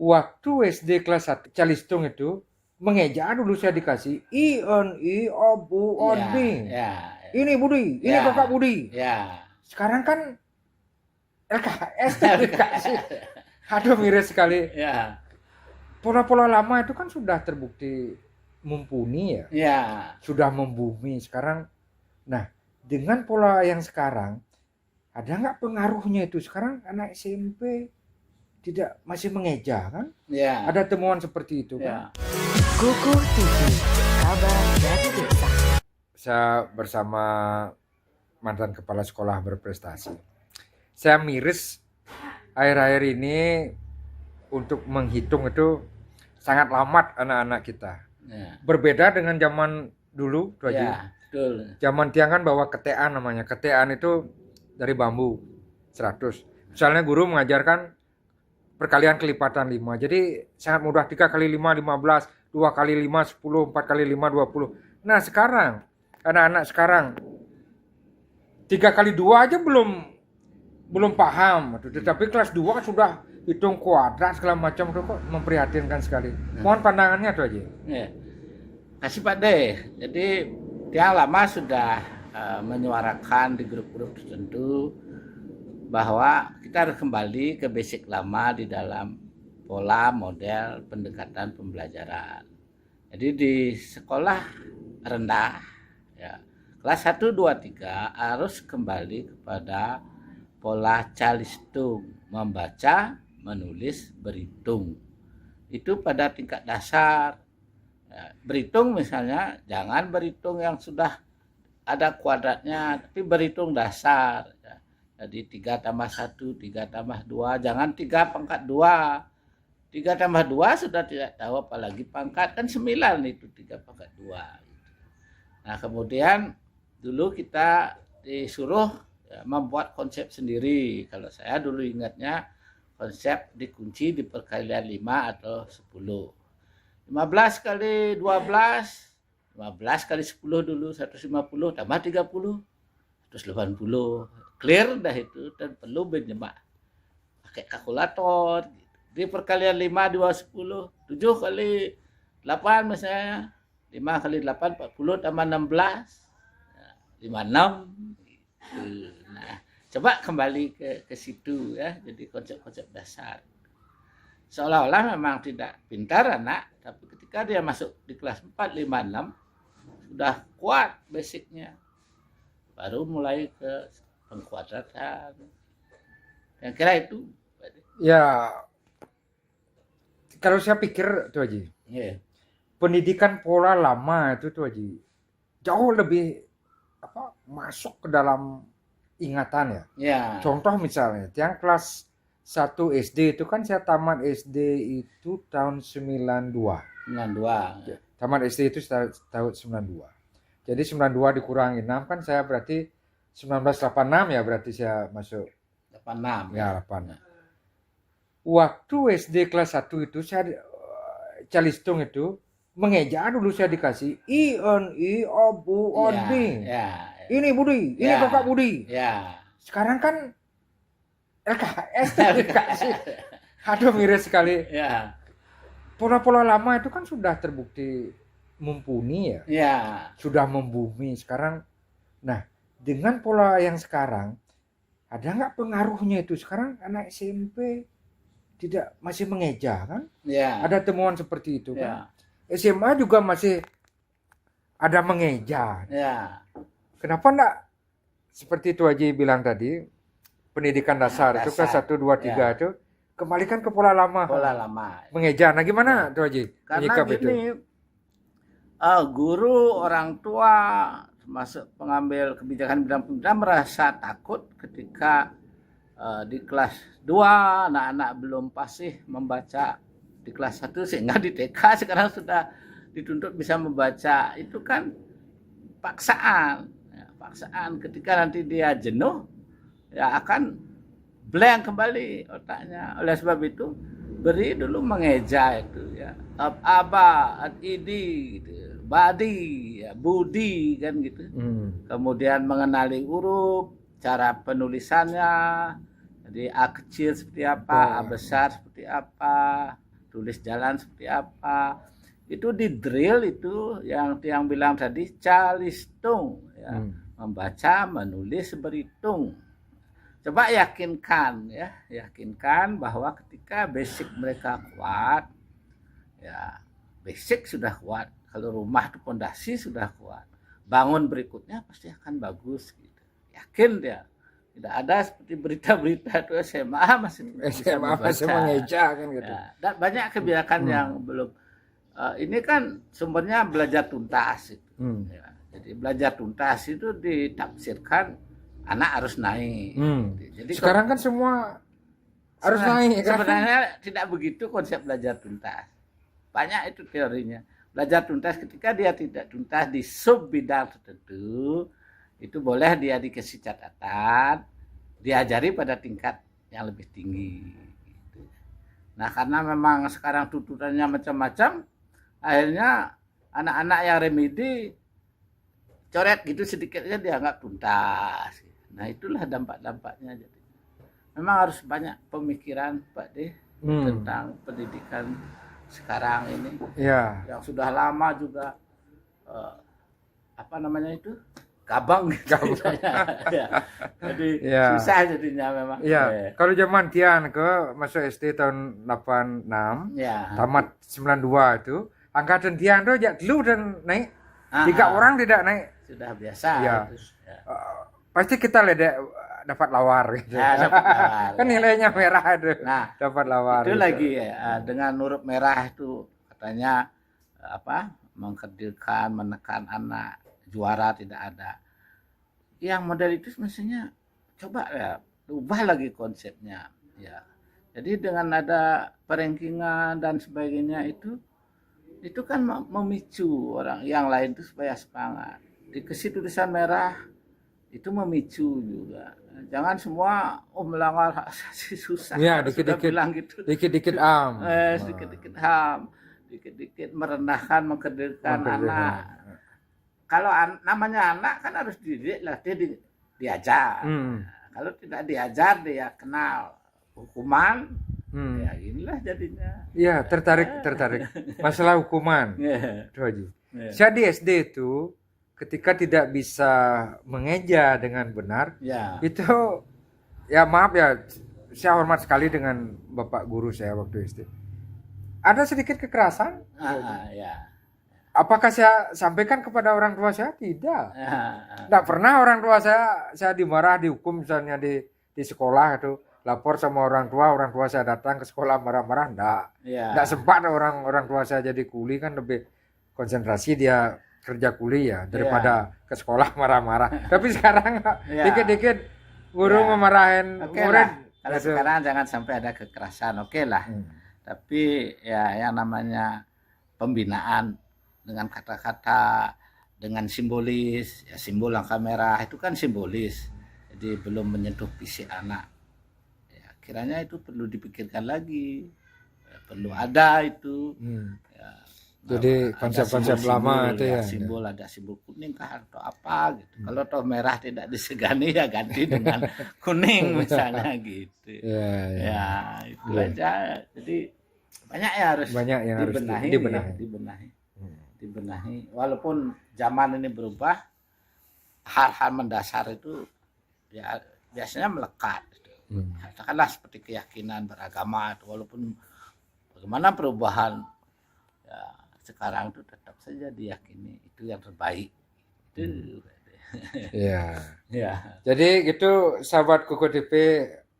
Waktu SD kelas 1 Calistung itu mengeja dulu saya dikasih I, Abu, Ya, Adi. ya, Ini Budi, ini ya, kakak Budi. ya. Sekarang kan LKS tuh dikasih. Aduh miris sekali. Ya, Pola-pola lama itu kan sudah terbukti mumpuni ya. ya. Sudah membumi sekarang. Nah, dengan pola yang sekarang, ada nggak pengaruhnya itu? Sekarang anak SMP masih mengeja kan? Ya, Ada temuan seperti itu kan? ya. Kuku TV, kabar dari desa. Saya bersama mantan kepala sekolah berprestasi. Saya miris akhir-akhir ini untuk menghitung itu sangat lambat anak-anak kita. Ya, Berbeda dengan zaman dulu, tuh Haji. ya, betul. Zaman tiang kan bawa ketean namanya. Ketean itu dari bambu 100. Misalnya guru mengajarkan perkalian kelipatan 5. Jadi sangat mudah 3 kali 5 15, 2 kali 5 10, 4 kali 5 20. Nah, sekarang anak-anak sekarang 3 kali 2 aja belum paham. Tetapi kelas 2 kan sudah hitung kuadrat segala macam itu kok memprihatinkan sekali. Mohon pandangannya tuh aja. Ya. Kasih Pak De. Jadi yang lama sudah menyuarakan di grup-grup tertentu bahwa kita harus kembali ke basic lama di dalam pola model pendekatan pembelajaran. Jadi di sekolah rendah ya, kelas 1, 2, 3 harus kembali kepada pola Calistung, membaca, menulis, berhitung. Itu pada tingkat dasar. Ya, berhitung misalnya jangan berhitung yang sudah ada kuadratnya, tapi berhitung dasar. Ya. Jadi 3 tambah 1, 3 tambah 2, jangan 3 pangkat 2. 3 tambah 2 sudah tidak tahu apalagi pangkat, kan 9 itu 3 pangkat 2. Nah kemudian dulu kita disuruh ya, membuat konsep sendiri. Kalau saya dulu ingatnya konsep dikunci di perkalian 5 atau 10. 15 kali 12, 15 kali 10 dulu 150 tambah 30, 180. Clear dah itu dan perlu menyemak pakai kalkulator. Di perkalian 5 2 10, 7 kali 8 misalnya. 5 kali 8 40 tambah 16. 56. Nah, coba kembali ke situ ya. Jadi konsep-konsep dasar. Seolah-olah memang tidak pintar anak, tapi ketika dia masuk di kelas 4, 5, 6 sudah kuat basicnya. Baru mulai ke pengkuadratan. Yang kira itu. Ya, kalau saya pikir tuh Haji, Yeah. pendidikan pola lama itu tuh Haji jauh lebih masuk ke dalam ingatan ya. Ya. Contoh misalnya, yang kelas 1 SD itu kan saya tamat SD itu tahun 92. 92. Tamat SD itu tahun 92. Jadi 92 dikurangi 6 kan saya berarti 1986 ya berarti saya masuk 86. ya 8. Waktu SD kelas 1 itu saya Calistung itu mengeja dulu saya dikasih I, Abu, Adi. Ya. Ini Budi, ini kakak Budi. Ya. Sekarang kan LKS tuh dikasih. Aduh miris sekali. Ya. Pola-pola lama itu kan sudah terbukti mumpuni ya. Ya. Sudah membumi sekarang. Nah, dengan pola yang sekarang ada nggak pengaruhnya itu? Sekarang anak SMP masih mengeja kan? Ya. Ada temuan seperti itu Ya. kan? SMA juga masih ada mengeja. Ya. Kenapa enggak seperti itu Haji bilang tadi, pendidikan dasar itu kelas 1 2 3 itu kembalikan ke pola lama. Pola lama. Mengeja. Nah, gimana tuh Haji? Karena gini, guru, orang tua, termasuk pengambil kebijakan bidang pendidikan merasa takut ketika di kelas 2 anak-anak belum fasih membaca di kelas 1 sehingga di TK sekarang sudah dituntut bisa membaca. Itu kan paksaan. Ya, paksaan ketika nanti dia jenuh ya akan blank kembali otaknya. Oleh sebab itu beri dulu mengeja itu ya. Aba, idi gitu. Badi, ya, budi kan gitu. Kemudian mengenali huruf, cara penulisannya. Jadi A kecil seperti apa, A besar seperti apa. tulis jalan seperti apa. Itu di drill itu yang bilang tadi calistung ya. Membaca, menulis, berhitung. Coba yakinkan bahwa ketika basic mereka kuat, ya basic sudah kuat. Kalau rumah itu pondasi sudah kuat, bangun berikutnya pasti akan bagus gitu. Yakin dia. Tidak ada seperti berita-berita itu SMA masih mengeja kan gitu. Ya, dan banyak kebijakan yang belum. Ini kan sumbernya belajar tuntas itu. Ya, jadi belajar tuntas itu ditafsirkan anak harus naik. Jadi sekarang kan semua harus naik. Kan? Sebenarnya tidak begitu konsep belajar tuntas. Banyak itu teorinya. Belajar tuntas ketika dia tidak tuntas di sub bidang tertentu, itu boleh dia dikasih catatan, diajari pada tingkat yang lebih tinggi. Gitu. Nah karena memang sekarang tuntutannya macam-macam, akhirnya anak-anak yang remedi coret gitu sedikitnya dianggap tuntas. Nah itulah dampak-dampaknya. Jadi memang harus banyak pemikiran Pak D tentang pendidikan sekarang ini. Ya. Yang sudah lama juga apa namanya itu? Kabang gitu. Ya. Jadi susah jadinya memang. Iya. Kalau zaman Tian ke masuk SD tahun 86, tamat 92 itu, angkatan Tian tuh ya dulu dan naik. 3 orang tidak naik. Sudah biasa. Ya. Pasti kita dapat lawar gitu. Ya, dapat lawar. Kan nilainya merah itu. Nah, dapat lawar. Itu gitu. lagi dengan huruf merah itu katanya mengkerdilkan, menekan anak, juara tidak ada. Yang model itu mestinya coba ya ubah lagi konsepnya ya. Jadi dengan ada perankingan dan sebagainya itu kan memicu orang yang lain itu supaya semangat. Dikasih tulisan merah itu memicu juga. Jangan semua melanggar hak asasi susah. Ya, dikit-dikit bilang gitu. Dikit-dikit sedikit-dikit ham, dikit-dikit merendahkan, mengkerdilkan anak. Kalau namanya anak kan harus diajar. Kalau tidak diajar dia kenal hukuman. Ya inilah jadinya. Iya, tertarik. Masalah hukuman. Saya di SD itu ketika tidak bisa mengeja dengan benar, itu ya maaf ya, saya hormat sekali dengan Bapak guru saya waktu SD. Ada sedikit kekerasan. Apakah saya sampaikan kepada orang tua saya? Tidak. Tidak pernah orang tua saya dimarah, dihukum misalnya di sekolah itu. Lapor sama orang tua saya datang ke sekolah marah-marah, enggak sempat orang tua saya jadi kuli, kan lebih konsentrasi dia kerja kuli ya daripada ke sekolah marah-marah. Tapi sekarang dikit-dikit guru memarahin murid. Kalau sekarang jangan sampai ada kekerasan, lah. Tapi ya yang namanya pembinaan dengan kata-kata, dengan simbolis, ya simbol langkah merah itu kan simbolis. Jadi belum menyentuh fisik anak. Kiranya itu perlu dipikirkan lagi, perlu ada itu. Jadi konsep-konsep lama itu ya. Simbol ada simbol kuning kah atau apa gitu. Kalau toh merah tidak disegani ya ganti dengan kuning misalnya gitu. Ya itu aja. Jadi banyak yang harus dibenahi. Walaupun zaman ini berubah, hal-hal mendasar itu ya biasanya melekat. Katakanlah seperti keyakinan beragama itu, walaupun bagaimana perubahan ya sekarang itu tetap saja diyakini itu yang terbaik. Itu. Ya. Jadi gitu sahabat Kuku TV,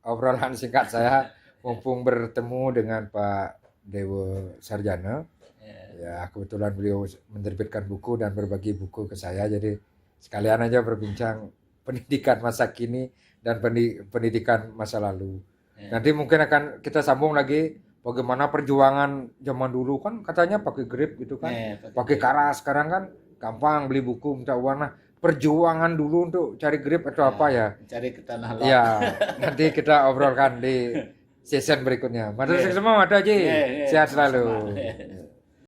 obrolan singkat saya mumpung bertemu dengan Pak Dewo Sarjana. Ya kebetulan beliau menerbitkan buku dan berbagi buku ke saya, jadi sekalian aja berbincang pendidikan masa kini dan pendidikan masa lalu. Nanti mungkin akan kita sambung lagi bagaimana perjuangan zaman dulu, kan katanya pakai grip gitu kan, pakai karas. Sekarang kan gampang beli buku minta uang. Nah perjuangan dulu untuk cari grip atau apa ya? Cari ke tanah lot. Ya nanti kita obrolkan di season berikutnya. Matur semua, Mata Ji. Sehat selalu.